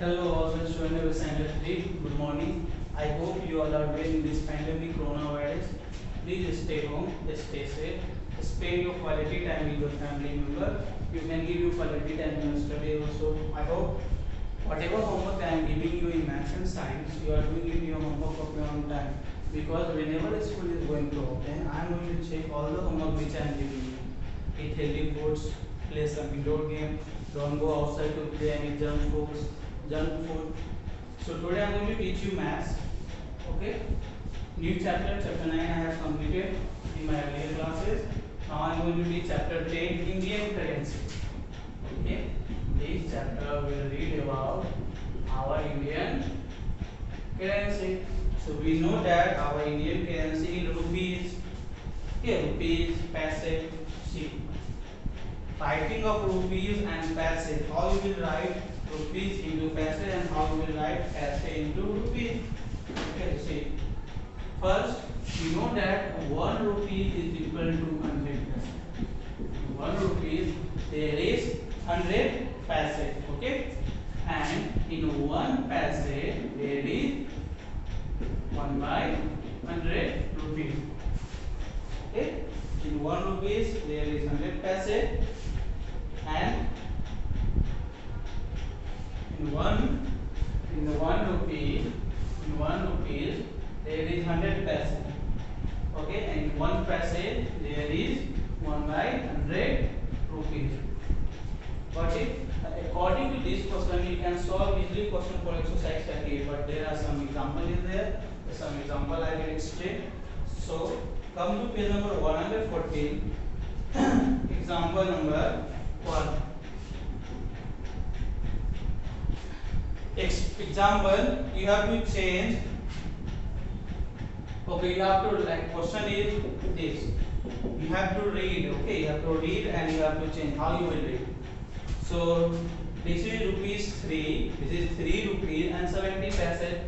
Hello, all students of Standard 3. Good morning. I hope you all are well in this pandemic coronavirus. Please stay home, stay safe, spend your quality time with your family member. You can give your quality time in your study also. I hope whatever homework I am giving you in maths and science, you are doing it your homework of your own time. Because whenever the school is going to open, I am going to check all the homework which I am giving you. Eat healthy foods, play some indoor game, don't go outside to play any junk food. So today I am going to teach you maths. Okay. New chapter, chapter 9 I have completed in my earlier classes. Now I am going to teach chapter 10, Indian currency. Okay. This chapter will read about our Indian currency. So we know that our Indian currency is rupees. Here rupees, paise. See, writing of rupees and paise. How you will write rupees into paise and how you will write paise into rupees. Okay, see. First, we know that 1 rupee is equal to 100 paise. 1 rupees there is 100 paise. Okay, and in 1 paise there is 1 by 100 rupees. Okay, in 1 rupees there is 100 paise, and in 1 rupee there is 100 paise. Okay, and in 1 paise there is 1 by 100 rupees. But if according to this question you can solve easily question for exercise 38, but there are some example in there. Some example I will explain. So come to page number 114. Example number 1. Example, you have to change. Okay, you have to, like, question is this. You have to read. Okay, you have to read and you have to change. How you will read? So this is rupees 3. This is 3 rupees and 70 paise.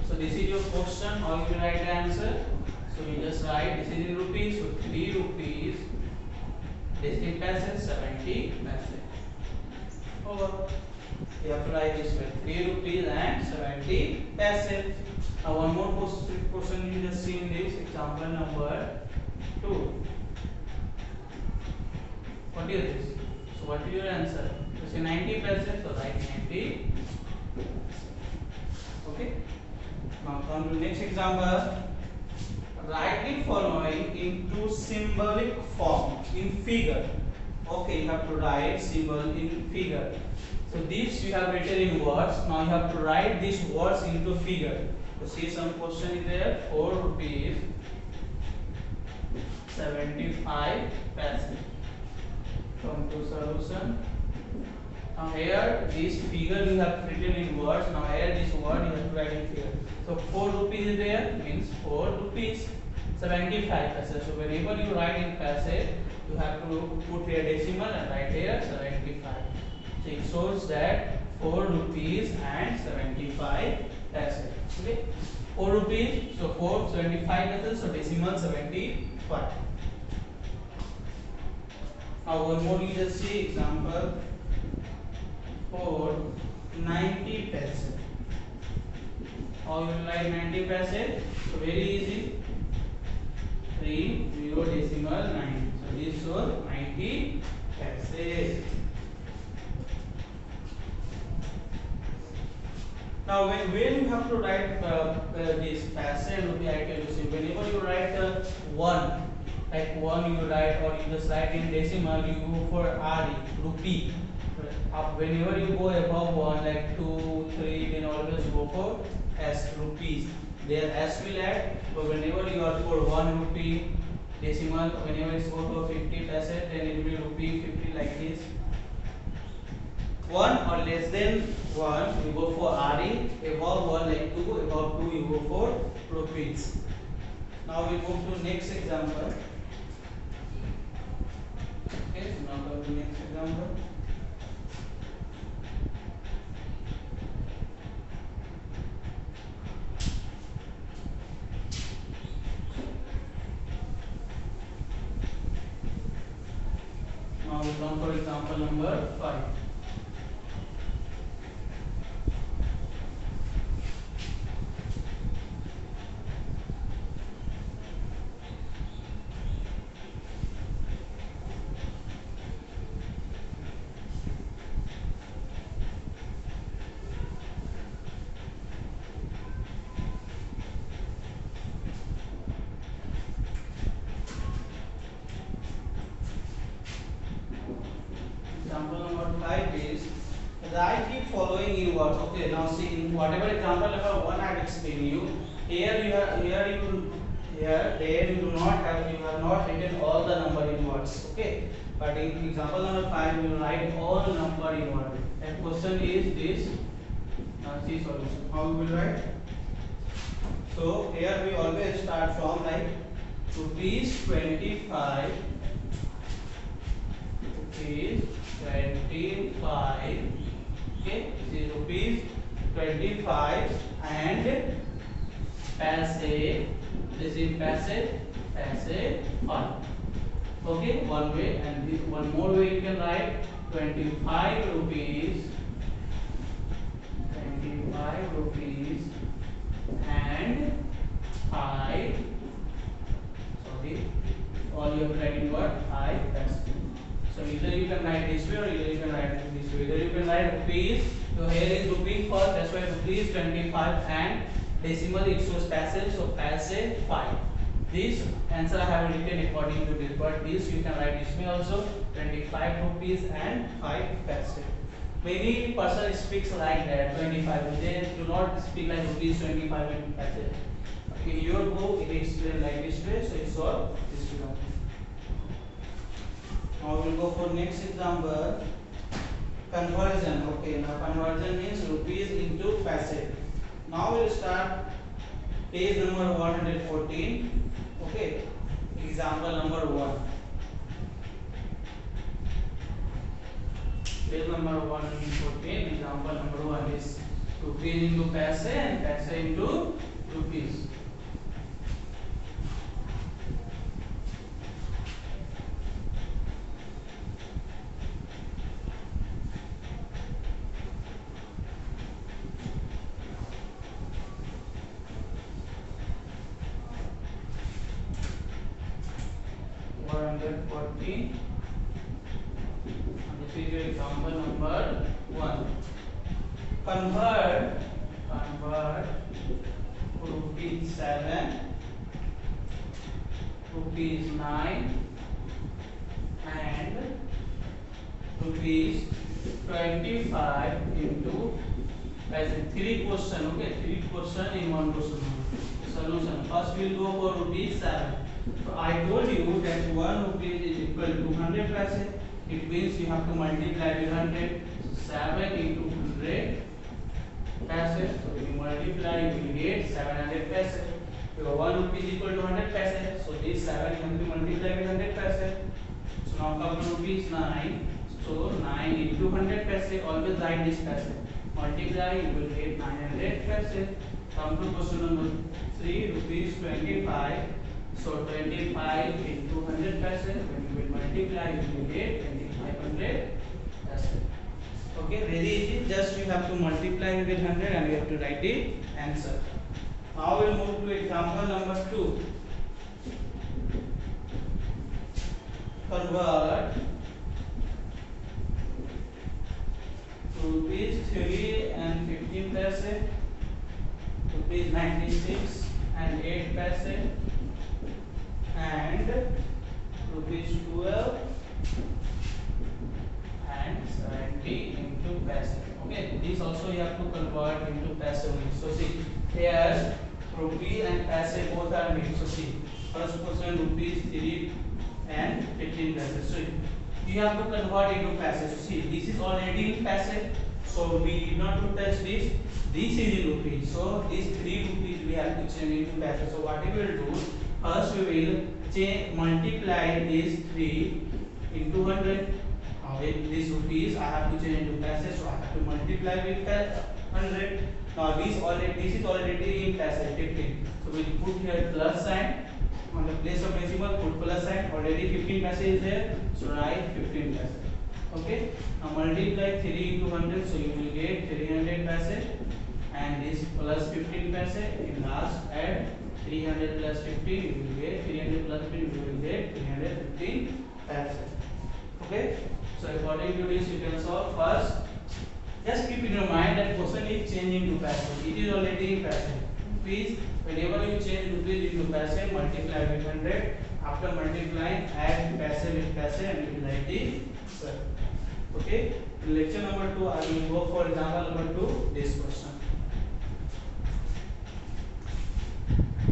So this is your question. How you will write the answer? So you just write this is in rupees. So 3 rupees. This is paise, 70 paise. Over. You have to write this way: 3 rupees and 70 paise. Now one more question you just see in this example number 2. What is this? So what is your answer? You say 90 paise, so write 90. Okay. Now come to next example. Write the following into symbolic form in figure. Okay, you have to write symbol in figure. So this you have written in words. Now you have to write these words into figure. So see some question is there. 4 rupees 75 paise. Come to solution. Now here this figure you have written in words. Now here this word you have to write in figure. So 4 rupees is there, means 4 rupees 75 paise. So whenever you write in paise, you have to put here decimal and write here 75. So it shows that 4 rupees and 75 paise. Okay, 4 rupees, so 4 75 paise, so decimal 75. Now one more you just see example 4 90 paise. How you will write 90 paise? So very easy. 3 0 decimal 9. So this shows 90 paise. Now when you have to write this paise rupee, I tell you, see, whenever you write 1, like 1 you write, or you just write in decimal, you go for RE, rupee. Whenever you go above 1, like 2 3, then always go for S, rupees. There S will add, but whenever you are for 1 rupee decimal, whenever it's go for 50 paise, then it will be rupee 50, like this. 1 or less than 1 you go for RE, above 1 like 2, above 2 you go for rupees. Now we move to next example. Okay, so now go to next example. Now we come for example number 5. 5 is write it following in words. Okay, now see in whatever example number 1 I have explained you. Here you have here there you do not have you have not written all the number in words. Okay, but in example number 5 you will write all number in words. And question is this. Now see solution. How we will write? So here we always start from like rupees 25. Rupees 25. Okay, this is rupees 25 and paise. This is paise 5. Okay, one way, and this one more way you can write 25 rupees. 25 rupees and 5. Sorry, all you have written what 5 paise. So either you can write this way or either you can write this way. Either you can write rupees. So here is rupees first. That's why rupees 25 and decimal it shows paise. So paise 5. This answer I have written according to this. But this you can write this way also. 25 rupees and 5 paise. Many person speaks like that. 25. They do not speak like rupees 25 and paise. Okay, your book it explains like this way. So it's all this way. Now we will go for next example. Conversion. Okay, now conversion means rupees into paise. Now we will start page number 114. Okay, example number 1. Page number 114. Example number 1 is rupees into paise and paise into rupees. And this is your example number 1. Convert rupees 7, rupees 9 and rupees 25 into as a 3 question. Okay, 3 question in 1 question. Solution. First we will go for rupees 7. So I told you that 1 rupees is equal to 100 paise. It means you have to multiply with 100. So 7 into 100 paise. So if you multiply, you will get 700 paise. So 1 rupee is equal to 100 paise. So this 7 has to multiply with 100 paise. So now come to rupees 9. So 9 into 100 paise. Always write this paise. Multiply, you will get 900 paise. Come to question number 3. Rupees 25. So 25 into 100 paise. When you will multiply, you will get 2500 paise. Okay, very easy. Just you have to multiply with 100 and you have to write the answer. Now we'll move to example number 2. Convert rupees 3 and 15 paise, rupees 96 and 8 paise, and rupees 12 and 70 into paise. Okay, this also you have to convert into paise only. So see, here rupee and paise both are mixed. So see, first question rupees 3 and 15 paise. So you have to convert into paise. So see, this is already in paise. So we did not to touch this. This is in rupees. So these 3 rupees we have to change into paise. So what we will do? First we will multiply these 3 into 100. With this rupees I have to change into paise, so I have to multiply with 100. Now this is already in paise 15. So we will put here plus sign on the place of decimal. Put plus sign. Already 15 paise is there, so write 15 paise. Okay. Now multiply 3 into 100, so you will get 300 paise, and this plus 15 paise. In last add 300 plus 15, you will get 300 plus 15, you will get 315 paise. Okay. So according to this, you can solve. First, just keep in your mind that question is changing to paise. It is already in paise. Please, whenever you change rupees into paise, multiply with 100. After multiplying, add paise with paise, and you will write the answer. Okay. In lecture number 2, I will go for example number 2. This question.